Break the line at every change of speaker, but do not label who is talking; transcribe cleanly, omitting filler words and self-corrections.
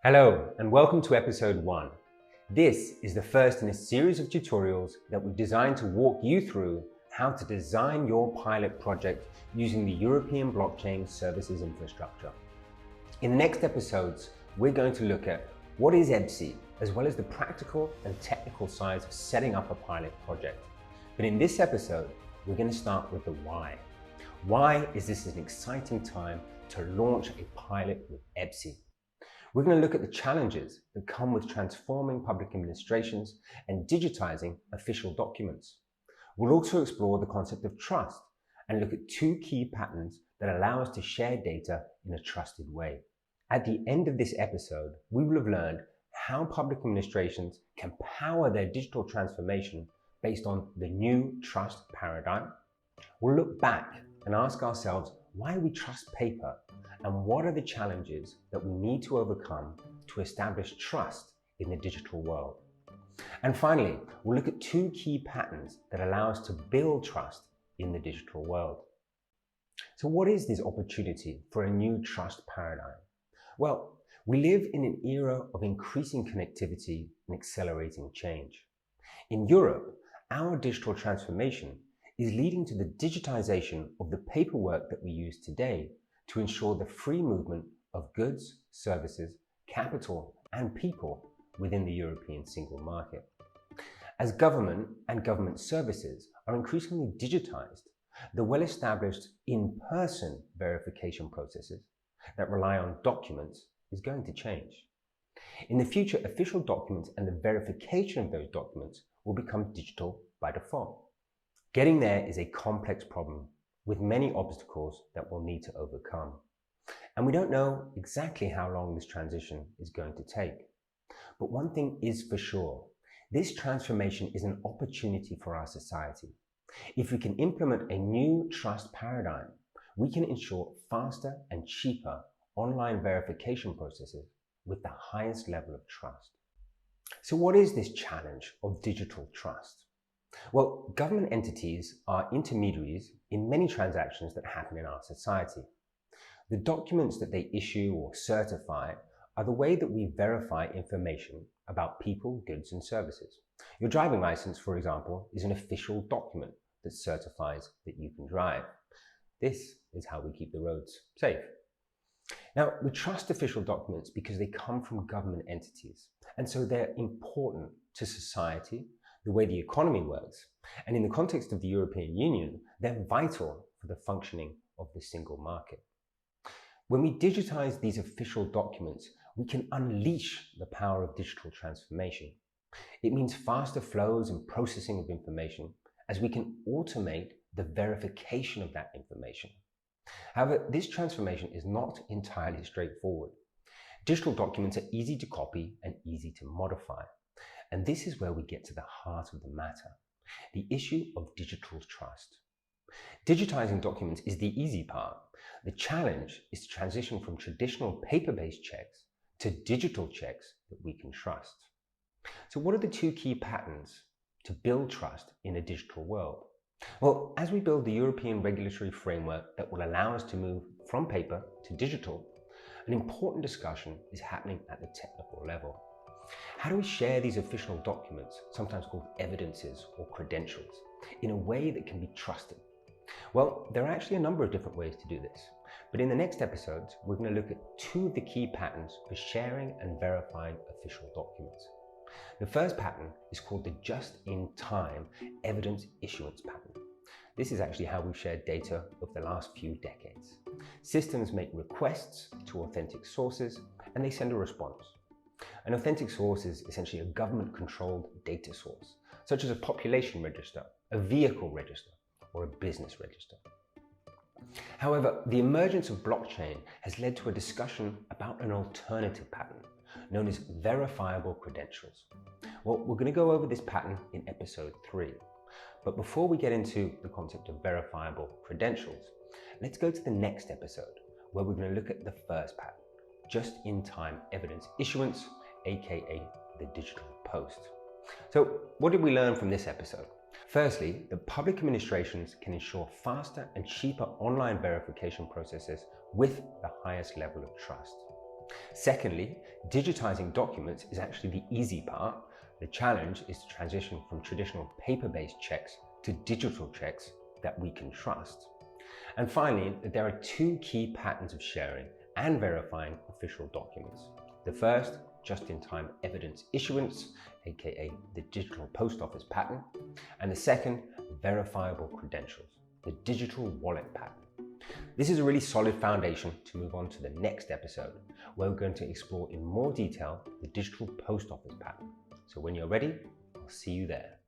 Hello and welcome to episode 1. This is the first in a series of tutorials that we've designed to walk you through how to design your pilot project using the European Blockchain Services Infrastructure. In the next episodes, we're going to look at what is EBSI, as well as the practical and technical sides of setting up a pilot project. But in this episode, we're going to start with the why. Why is this an exciting time to launch a pilot with EBSI? We're going to look at the challenges that come with transforming public administrations and digitizing official documents. We'll also explore the concept of trust and look at 2 key patterns that allow us to share data in a trusted way. At the end of this episode, we will have learned how public administrations can power their digital transformation based on the new trust paradigm. We'll look back and ask ourselves why we trust paper and what are the challenges that we need to overcome to establish trust in the digital world. And finally, we'll look at 2 key patterns that allow us to build trust in the digital world. So what is this opportunity for a new trust paradigm? Well, we live in an era of increasing connectivity and accelerating change. In Europe, our digital transformation is leading to the digitization of the paperwork that we use today to ensure the free movement of goods, services, capital, and people within the European single market. As government and government services are increasingly digitized, the well-established in-person verification processes that rely on documents is going to change. In the future, official documents and the verification of those documents will become digital by default. Getting there is a complex problem with many obstacles that we'll need to overcome. And we don't know exactly how long this transition is going to take. But one thing is for sure, this transformation is an opportunity for our society. If we can implement a new trust paradigm, we can ensure faster and cheaper online verification processes with the highest level of trust. So what is this challenge of digital trust? Well, government entities are intermediaries in many transactions that happen in our society. The documents that they issue or certify are the way that we verify information about people, goods, and services. Your driving license, for example, is an official document that certifies that you can drive. This is how we keep the roads safe. Now, we trust official documents because they come from government entities, and so they're important to society, the way the economy works, and in the context of the European Union, they're vital for the functioning of the single market. When we digitize these official documents, we can unleash the power of digital transformation. It means faster flows and processing of information, as we can automate the verification of that information. However, this transformation is not entirely straightforward. Digital documents are easy to copy and easy to modify. And this is where we get to the heart of the matter, the issue of digital trust. Digitizing documents is the easy part. The challenge is to transition from traditional paper-based checks to digital checks that we can trust. So what are the 2 key patterns to build trust in a digital world? Well, as we build the European regulatory framework that will allow us to move from paper to digital, an important discussion is happening at the technical level. How do we share these official documents, sometimes called evidences or credentials, in a way that can be trusted? Well, there are actually a number of different ways to do this, but in the next episodes, we're going to look at 2 of the key patterns for sharing and verifying official documents. The first pattern is called the just-in-time evidence issuance pattern. This is actually how we've shared data over the last few decades. Systems make requests to authentic sources, and they send a response. An authentic source is essentially a government-controlled data source, such as a population register, a vehicle register, or a business register. However, the emergence of blockchain has led to a discussion about an alternative pattern, known as verifiable credentials. Well, we're going to go over this pattern in episode 3. But before we get into the concept of verifiable credentials, let's go to the next episode, where we're going to look at the first pattern, just-in-time evidence issuance, aka the digital post. So what did we learn from this episode? Firstly, that public administrations can ensure faster and cheaper online verification processes with the highest level of trust. Secondly, digitizing documents is actually the easy part. The challenge is to transition from traditional paper-based checks to digital checks that we can trust. And finally, there are two key patterns of sharing and verifying official documents. The first, just-in-time evidence issuance, aka the digital post office pattern, and the second, verifiable credentials, the digital wallet pattern. This is a really solid foundation to move on to the next episode, where we're going to explore in more detail the digital post office pattern. So when you're ready, I'll see you there.